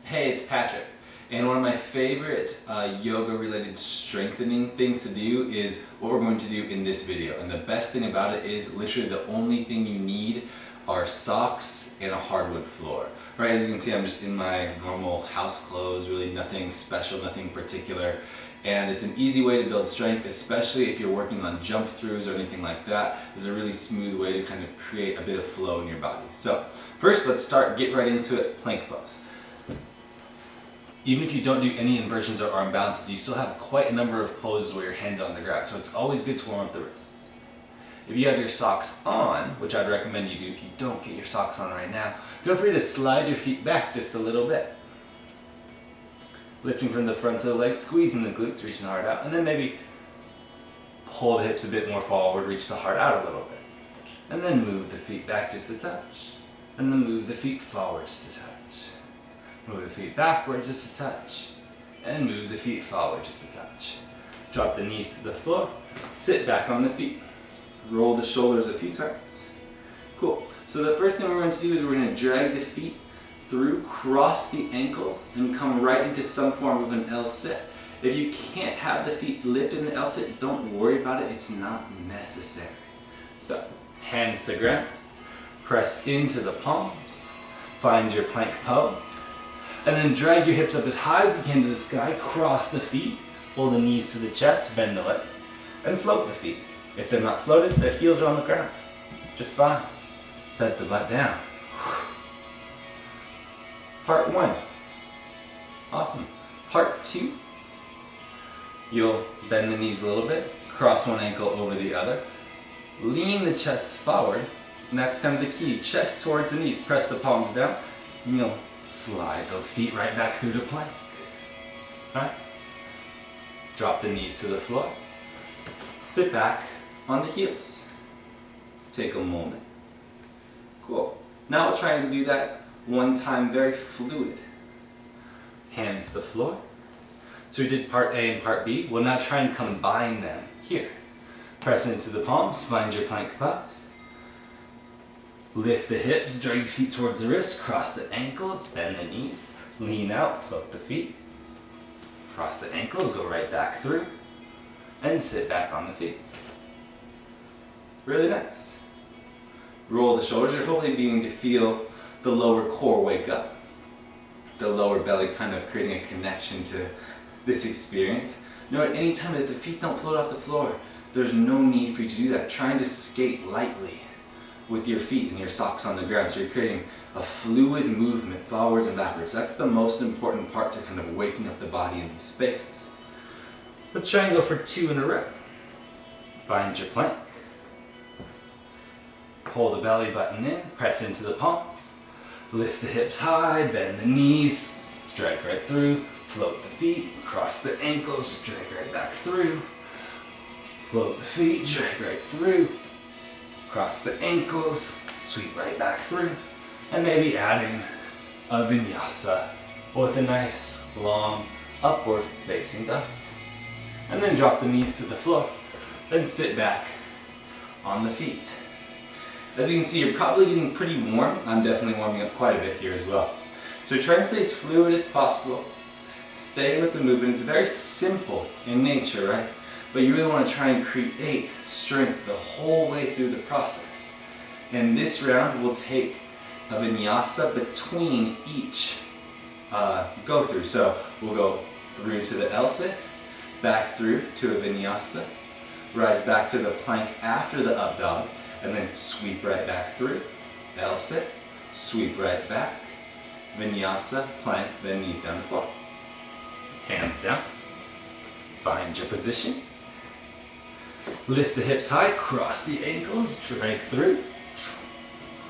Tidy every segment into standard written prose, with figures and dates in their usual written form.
Hey, it's Patrick, and one of my favorite yoga-related strengthening things to do is what we're going to do in this video. And the best thing about it is literally the only thing you need are socks and a hardwood floor. Right, as you can see, I'm just in my normal house clothes, really nothing special, nothing particular. And it's an easy way to build strength, especially if you're working on jump throughs or anything like that. It's a really smooth way to kind of create a bit of flow in your body. So first, let's get right into it, plank pose. Even if you don't do any inversions or arm balances, you still have quite a number of poses where your hands are on the ground. So it's always good to warm up the wrists. If you have your socks on, which I'd recommend you do if you don't get your socks on right now, feel free to slide your feet back just a little bit. Lifting from the fronts of the legs, squeezing the glutes, reaching the heart out, and then maybe pull the hips a bit more forward, reach the heart out a little bit. And then move the feet back just a touch. And then move the feet forward just a touch. Move the feet backwards just a touch. And move the feet forward just a touch. Drop the knees to the floor. Sit back on the feet. Roll the shoulders a few times. Cool. So the first thing we're going to do is we're going to drag the feet through, cross the ankles, and come right into some form of an L-sit. If you can't have the feet lifted in the L-sit, don't worry about it. It's not necessary. So, hands to ground. Press into the palms. Find your plank pose. And then drag your hips up as high as you can to the sky. Cross the feet. Pull the knees to the chest. Bend the leg. And float the feet. If they're not floated, their heels are on the ground. Just fine. Set the butt down. Part 1. Awesome. Part 2. You'll bend the knees a little bit. Cross one ankle over the other. Lean the chest forward. And that's kind of the key. Chest towards the knees. Press the palms down. And you'll slide the feet right back through the plank. Alright? Drop the knees to the floor. Sit back on the heels. Take a moment. Cool. Now we'll try and do that one time very fluid. Hands to the floor. So we did part A and part B. We'll now try and combine them here. Press into the palms. Find your plank pose. Lift the hips, drag your feet towards the wrists, cross the ankles, bend the knees, lean out, float the feet, cross the ankles, go right back through, and sit back on the feet. Really nice. Roll the shoulders. You're hopefully beginning to feel the lower core wake up, the lower belly kind of creating a connection to this experience. Know at any time that the feet don't float off the floor, there's no need for you to do that. Trying to skate lightly with your feet and your socks on the ground. So you're creating a fluid movement forwards and backwards. That's the most important part to kind of waking up the body in these spaces. Let's try and go for 2 in a row. Find your plank. Pull the belly button in, press into the palms. Lift the hips high, bend the knees, drag right through, float the feet, cross the ankles, drag right back through. Float the feet, drag right through. Cross the ankles, sweep right back through, and maybe adding a vinyasa with a nice long upward facing dog. And then drop the knees to the floor, then sit back on the feet. As you can see, you're probably getting pretty warm. I'm definitely warming up quite a bit here as well. So try and stay as fluid as possible. Stay with the movement. It's very simple in nature, right? But you really want to try and create strength the whole way through the process. And this round we'll take a vinyasa between each go through. So we'll go through to the L-sit, back through to a vinyasa, rise back to the plank after the up dog, and then sweep right back through, L-sit, sweep right back, vinyasa, plank, then knees down to floor. Hands down. Find your position. Lift the hips high, cross the ankles, drag through.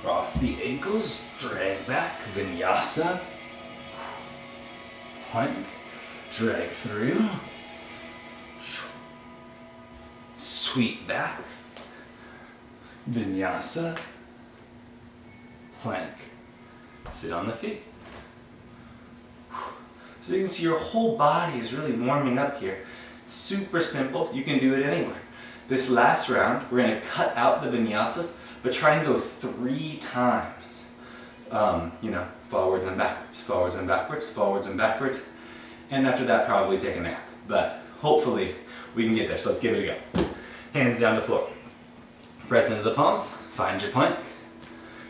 Cross the ankles, drag back, vinyasa. Plank, drag through. Sweep back. Vinyasa. Plank. Sit on the feet. So you can see your whole body is really warming up here. Super simple. You can do it anywhere. This last round, we're going to cut out the vinyasas, but try and go 3 times. forwards and backwards, forwards and backwards, forwards and backwards. And after that, probably take a nap. But hopefully we can get there, so let's give it a go. Hands down to the floor. Press into the palms, find your plank.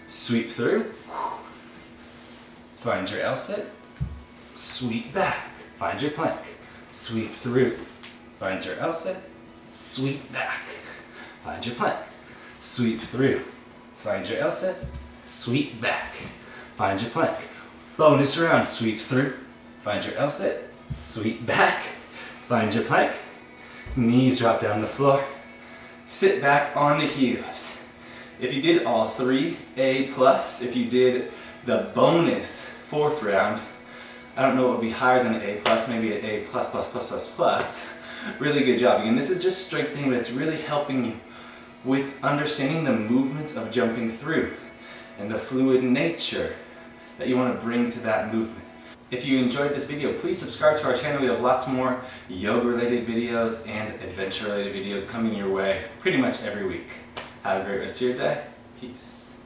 Sweep through. Find your L-sit. Sweep back, find your plank. Sweep through. Find your L-sit. Sweep back, find your plank. Sweep through. Find your L-sit. Sweep back, find your plank. Bonus round, sweep through. Find your L-sit. Sweep back, find your plank. Knees drop down the floor. Sit back on the heels. If you did all three, A+. If you did the bonus 4th round, I don't know what would be higher than an A+, maybe an A+++++. Really good job. Again, this is just strengthening, but it's really helping you with understanding the movements of jumping through and the fluid nature that you want to bring to that movement. If you enjoyed this video, please subscribe to our channel. We have lots more yoga-related videos and adventure-related videos coming your way pretty much every week. Have a great rest of your day. Peace.